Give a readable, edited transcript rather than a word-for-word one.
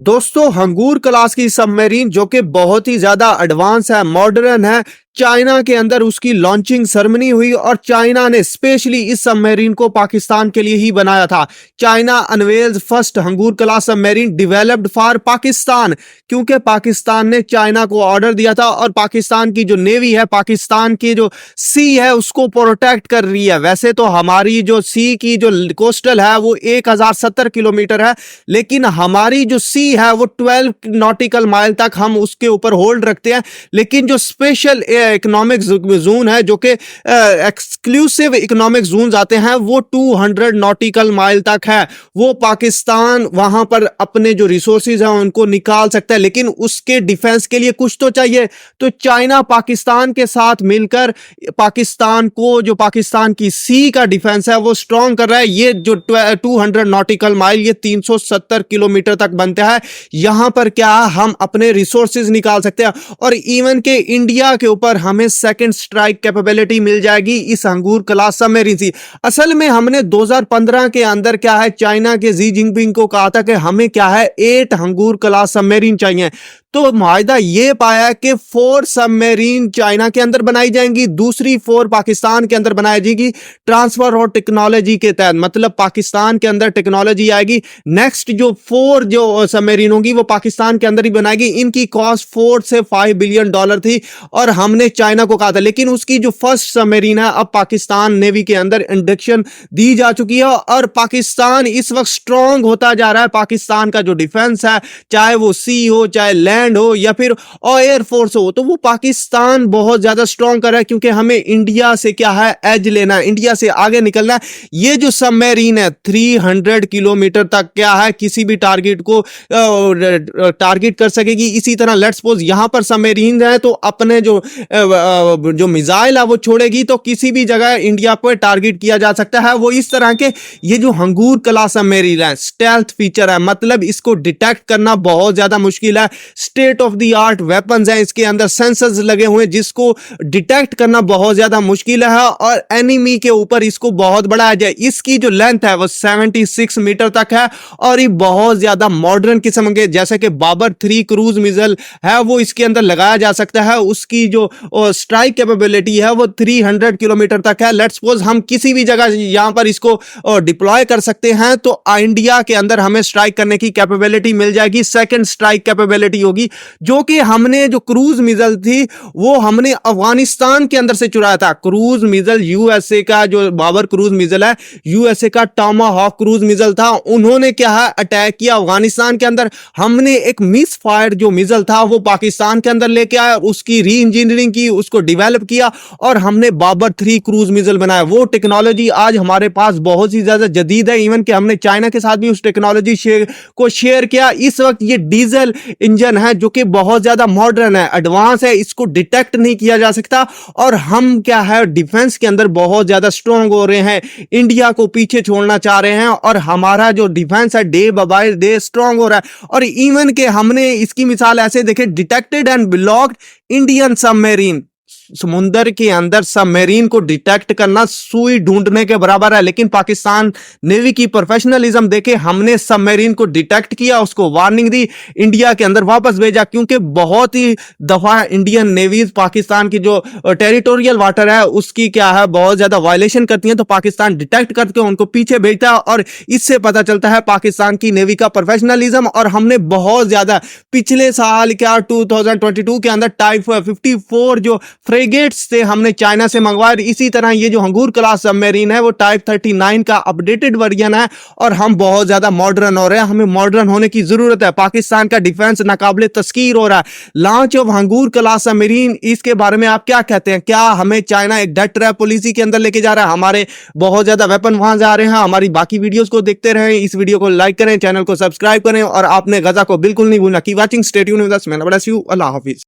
दोस्तों हंगूर क्लास की सबमरीन जो कि बहुत ही ज्यादा एडवांस है, मॉडर्न है। चाइना के अंदर उसकी लॉन्चिंग सेरेमनी हुई और चाइना ने स्पेशली इस सबमरीन को पाकिस्तान के लिए ही बनाया था। China unveils first Hangor class submarine developed for Pakistan, क्योंकि पाकिस्तान ने चाइना को ऑर्डर दिया था और पाकिस्तान की जो नेवी है, पाकिस्तान की जो सी है उसको प्रोटेक्ट कर रही है। वैसे तो हमारी जो सी की जो कोस्टल है वो 1070 किलोमीटर है, लेकिन हमारी जो सी है वो 12 नॉटिकल माइल तक हम उसके ऊपर होल्ड रखते हैं। लेकिन जो स्पेशल इकोनॉमिक जोन है, जो कि एक्सक्लूसिव इकोनॉमिक जोन आते हैं, वो 200 नॉटिकल माइल तक है। वो पाकिस्तान वहां पर अपने जो रिसोर्सेज हैं उनको निकाल सकता है, लेकिन उसके डिफेंस के लिए कुछ तो चाहिए। तो चाइना पाकिस्तान के साथ मिलकर पाकिस्तान को, जो पाकिस्तान की सी का डिफेंस है वो स्ट्रॉन्ग कर रहा है। ये जो 200 नॉटिकल माइल, ये 370 किलोमीटर तक बनता है। यहां पर क्या हम अपने रिसोर्सेज निकाल सकते हैं और इवन के इंडिया के ऊपर हमें सेकंड स्ट्राइक कैपेबिलिटी मिल जाएगी इस हंगूर क्लास सबमरीन से। असल में हमने 2015 के अंदर क्या है, चाइना के जी जिनपिंग को कहा था कि हमें क्या है 8 हंगूर क्लास सबमरीन चाहिए। तो मुआहिदा ये पाया कि 4 सबमरीन चाइना के अंदर बनाई जाएंगी, दूसरी 4 पाकिस्तान के अंदर बनाई जाएगी ट्रांसफर और टेक्नोलॉजी के तहत। मतलब पाकिस्तान के अंदर टेक्नोलॉजी आएगी। नेक्स्ट जो 4 जो सबमरीन होंगी वो पाकिस्तान के अंदर ही बनाएगी। इनकी कॉस्ट 4 से 5 बिलियन डॉलर थी और हमने चाइना को कहा था, लेकिन उसकी जो फर्स्ट सबमरीन है अब पाकिस्तान नेवी के अंदर इंडक्शन दी जा चुकी है और पाकिस्तान इस वक्त स्ट्रॉन्ग होता जा रहा है। पाकिस्तान का जो डिफेंस है, चाहे वो सी हो, चाहे लैंड हो या फिर एयर फोर्स हो, तो वो पाकिस्तान बहुत ज्यादा स्ट्रॉन्ग कर रहा है, क्योंकि हमें इंडिया से क्या है एज लेना है, इंडिया से आगे निकलना है। ये जो सबमरीन है 300 किलोमीटर तक क्या है किसी भी टारगेट को टारगेट कर सकेगी। इसी तरह लेट्स सपोज यहां पर सबमरीन है तो अपने जो मिसाइल है वो छोड़ेगी तो किसी भी जगह इंडिया पर टारगेट किया जा सकता है। वो इस तरह के ये जो हंगूर क्लास सबमरीन है स्टेल्थ फीचर है, मतलब इसको डिटेक्ट करना बहुत ज्यादा मुश्किल है। State of the art weapons हैं, इसके अंदर सेंसर्स लगे हुए हैं जिसको डिटेक्ट करना बहुत ज्यादा मुश्किल है और एनिमी के ऊपर इसको बहुत बड़ा है। इसकी जो लेंथ है वो 76 मीटर तक है और ये बहुत ज्यादा मॉडर्न किस्म के, जैसे कि बाबर 3 क्रूज मिसाइल है वो इसके अंदर लगाया जा सकता है। उसकी जो स्ट्राइक कैपेबिलिटी है वो 300 किलोमीटर तक है। लेट्स सपोज हम किसी भी जगह यहां पर इसको डिप्लॉय कर सकते हैं तो इंडिया के अंदर हमें स्ट्राइक करने की कैपेबिलिटी मिल जाएगी। सेकंड स्ट्राइक कैपेबिलिटी होगी, जो कि हमने जो क्रूज मिसाइल थी वो हमने अफगानिस्तान के अंदर से चुराया था। क्रूज मिसाइल यूएसए का जो बाबर क्रूज मिसाइल है, यूएसए का टॉमाहॉक क्रूज मिसाइल था, उन्होंने क्या है अटैक किया अफगानिस्तान के अंदर। हमने एक मिस फायर जो मिसाइल था वो पाकिस्तान के अंदर लेके आया, उसकी री इंजीनियरिंग की, उसको डेवलप किया और हमने बाबर 3 क्रूज मिसाइल बनाया। वो टेक्नोलॉजी आज हमारे पास बहुत ही ज्यादा जदीद है। इवन कि हमने चाइना के साथ भी उस टेक्नोलॉजी को शेयर किया। इस वक्त ये डीजल इंजन है जो कि बहुत ज्यादा मॉडर्न है, एडवांस है, इसको डिटेक्ट नहीं किया जा सकता और हम क्या है डिफेंस के अंदर बहुत ज्यादा स्ट्रांग हो रहे हैं, इंडिया को पीछे छोड़ना चाह रहे हैं और हमारा जो डिफेंस है डे बाय डे स्ट्रांग हो रहा है। और इवन के हमने इसकी मिसाल ऐसे देखे, detected and blocked Indian submarine. समुद्र के अंदर सबमरीन को डिटेक्ट करना सुई ढूंढने के बराबर है, लेकिन पाकिस्तान नेवी की प्रोफेशनलिज्म देखे हमने सबमरीन को डिटेक्ट किया, उसको वार्निंग दी, इंडिया के अंदर वापस भेजा। क्योंकि बहुत ही दफा इंडियन नेवीज पाकिस्तान की जो टेरिटोरियल वाटर है उसकी क्या है बहुत ज्यादा वायलेशन करती है, तो पाकिस्तान डिटेक्ट करके उनको पीछे भेजता है और इससे पता चलता है पाकिस्तान की नेवी का प्रोफेशनलिज्म। और हमने बहुत ज्यादा पिछले साल क्या 2022 के अंदर टाइप 54 जो फ्रेगेट्स से हमने चाइना से मंगवाए। इसी तरह ये जो हंगूर क्लास सबमरीन है वो टाइप 39 का अपडेटेड वर्जन है और हम बहुत ज्यादा मॉडर्न हो रहे हैं। हमें मॉडर्न होने की जरूरत है। पाकिस्तान का डिफेंस नाकाबिले तस्कीर हो रहा है। लॉन्च ऑफ हंगूर क्लास सबमरीन, इसके बारे में आप क्या कहते हैं? क्या हमें चाइना एक डेथ ट्रैप पॉलिसी के अंदर लेके जा रहा है? हमारे बहुत ज्यादा वेपन वहां जा रहे हैं। हमारी बाकी वीडियोस को देखते रहें, इस वीडियो को लाइक करें, चैनल को सब्सक्राइब करें और आपने गजा को बिल्कुल नहीं भूलना। Keep watching, stay tuned with us. मैं अल्लाह हाफिज।